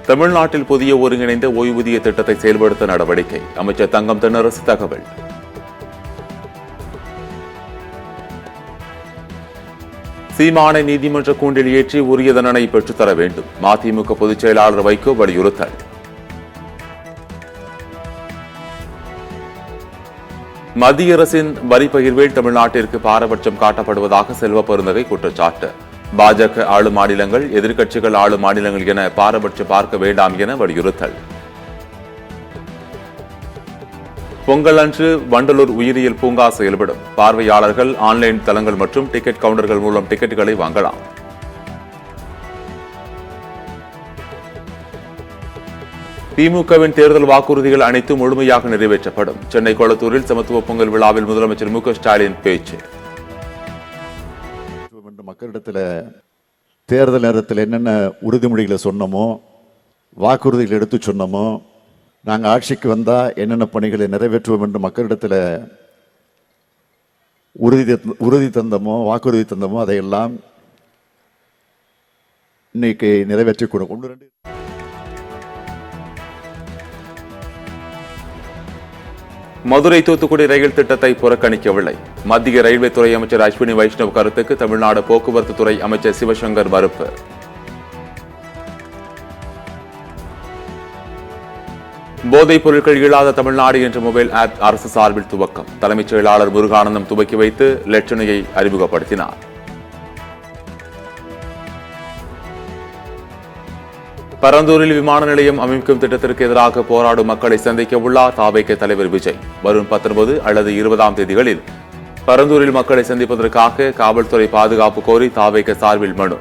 தமிழ்நாட்டில் புதிய ஒருங்கிணைந்த ஓய்வூதிய திட்டத்தை செயல்படுத்த நடவடிக்கை. அமைச்சர் தங்கம் தென்னரசு தகவல். சீமானை நீதிமன்ற கூண்டில் ஏற்றி உரிய தண்டனை பெற்றுத்தர வேண்டும். மதிமுக பொதுச் செயலாளர் வைகோ வலியுறுத்தல். மத்திய அரசின் வரி பகிர்வில் தமிழ்நாட்டிற்கு பாரபட்சம் காட்டப்படுவதாக செல்வ பெருந்தகை குற்றச்சாட்டு. பாஜக ஆளும் மாநிலங்கள், எதிர்க்கட்சிகள் ஆளும் மாநிலங்கள் என பாரபட்சம் பார்க்க வேண்டாம் என வலியுறுத்தல். பொங்கல் அன்று வண்டலூர் உயிரியல் பூங்கா செயல்படும். பார்வையாளர்கள் ஆன்லைன் தளங்கள் மற்றும் டிக்கெட் கவுண்டர்கள் மூலம் டிக்கெட்டுகளை வாங்கலாம். திமுகவின் தேர்தல் வாக்குறுதிகள் அனைத்தும் முழுமையாக நிறைவேற்றப்படும். சென்னை கொளத்தூரில் சமத்துவ பொங்கல் விழாவில் முதலமைச்சர் மு க ஸ்டாலின் பேச்சு. மக்களிடத்தில் தேர்தல் நேரத்தில் என்னென்ன உறுதிமொழிகளை சொன்னமோ, வாக்குறுதிகள் எடுத்து சொன்னமோ, நாங்கள் ஆட்சிக்கு வந்தால் என்னென்ன பணிகளை நிறைவேற்றுவோம் என்று மக்களிடத்தில் உறுதி தந்தமோ, வாக்குறுதி தந்தமோ, அதையெல்லாம் இன்னைக்கு நிறைவேற்றி கொடுக்கும். மதுரை தூத்துக்குடி ரயில் திட்டத்தை புறக்கணிக்கவில்லை. மத்திய ரயில்வே துறை அமைச்சர் அஸ்வினி வைஷ்ணவ் கருத்துக்கு தமிழ்நாடு போக்குவரத்து துறை அமைச்சர் சிவசங்கர் மறுப்பு. போதைப் பொருட்கள் இல்லாத தமிழ்நாடு என்ற மொபைல் ஆப் அரசு சார்பில் துவக்கம். தலைமைச் செயலாளர் முருகானந்தம் துவக்கி வைத்து லட்சணையை அறிமுகப்படுத்தினார். பரந்தூரில் விமான நிலையம் அமைக்கும் திட்டத்திற்கு எதிராக போராடும் மக்களை சந்திக்க உள்ளார் தாவேக தலைவர் விஜய். வரும் 19 அல்லது 20ஆம் தேதிகளில் பரந்தூரில் மக்களை சந்திப்பதற்காக காவல்துறை பாதுகாப்பு கோரி தாவேக சார்பில் மனு.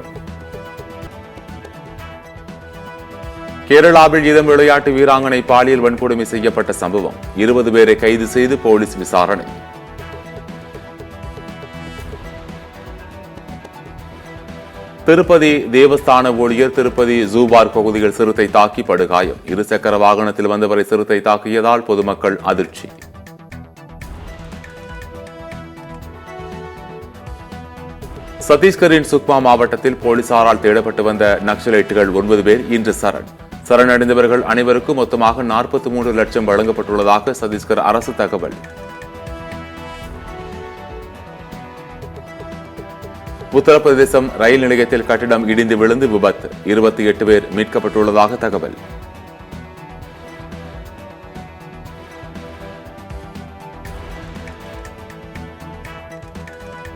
கேரளாவில் இளம் விளையாட்டு வீராங்கனை பாலியல் வன்கொடுமை செய்யப்பட்ட சம்பவம். 20 பேரை கைது செய்து போலீஸ் விசாரணை. திருப்பதி தேவஸ்தான ஊழியர் திருப்பதி ஜூபார் பகுதியில் சிறுத்தை தாக்கி படுகாயம். இருசக்கர வாகனத்தில் வந்தவரை சிறுத்தை தாக்கியதால் பொதுமக்கள் அதிர்ச்சி. சத்தீஸ்கரின் சுக்மா மாவட்டத்தில் போலீசாரால் தேடப்பட்டு வந்த நக்சலைட்டுகள் 9 பேர் இன்று சரணடைந்தவர்கள் அனைவருக்கும் மொத்தமாக 43 லட்சம் வழங்கப்பட்டுள்ளதாக சத்தீஸ்கர் அரசு தகவல். உத்தரப்பிரதேசம் ரயில் நிலையத்தில் கட்டிடம் இடிந்து விழுந்து விபத்து. 28 பேர் மீட்கப்பட்டுள்ளதாக தகவல்.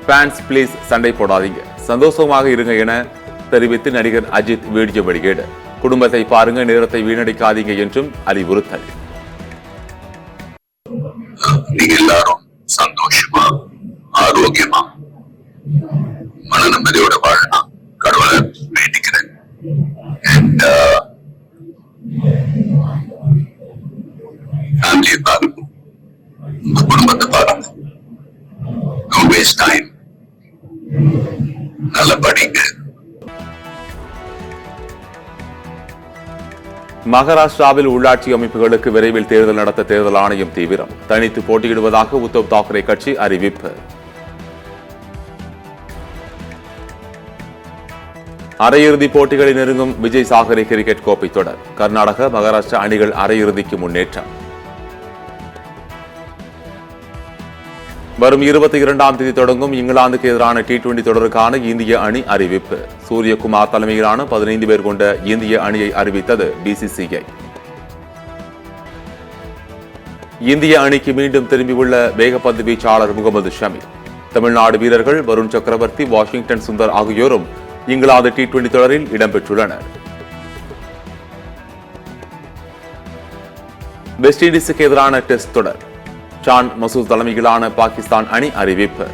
ஃபேன்ஸ் ப்ளீஸ் சண்டை போடாதீங்க, சந்தோஷமாக இருங்க என தெரிவித்து நடிகர் அஜித் வீடியோ வெளியீடு. குடும்பத்தை பாருங்க, நேரத்தை வீணடிக்காதீங்க என்றும் அறிவுறுத்தல். நீங்க எல்லாரும் சந்தோஷமா, ஆரோக்கியமா, மன நிம்மதியோட வாழணும் கடவுளை வேண்டிக்கிறேன். ஃபேமிலியை பாருங்க, உங்க குடும்பத்தை பாருங்க. No waste time. நல்ல படிங்க. மகாராஷ்டிராவில் உள்ளாட்சி அமைப்புகளுக்கு விரைவில் தேர்தல் நடத்த தேர்தல் ஆணையம் தீவிரம். தனித்து போட்டியிடுவதாக உத்தவ் தாக்கரே கட்சி அறிவிப்பு. அரையிறுதிப் போட்டிகளை நெருங்கும் விஜய் சாகரே கிரிக்கெட் கோப்பை தொடர். கர்நாடக, மகாராஷ்டிரா அணிகள் அரையிறுதிக்கு முன்னேற்றம். வரும் 22ஆம் தேதி தொடங்கும் இங்கிலாந்துக்கு எதிரான T20 தொடருக்கான இந்திய அணி அறிவிப்பு. சூரியகுமார் தலைமையிலான 15 பேர் கொண்ட இந்திய அணியை அறிவித்தது BCCI. இந்திய அணிக்கு மீண்டும் திரும்பியுள்ள வேகப்பந்து வீச்சாளர் முகமது ஷமி. தமிழ்நாடு வீரர்கள் வருண் சக்கரவர்த்தி, வாஷிங்டன் சுந்தர் ஆகியோரும் இங்கிலாந்து T20 தொடரில் இடம்பெற்றுள்ளனர். வெஸ்ட் இண்டீஸுக்கு எதிரான டெஸ்ட் தொடர். ஷான் மசூத் தலைமையிலான பாகிஸ்தான் அணி அறிவிப்பு.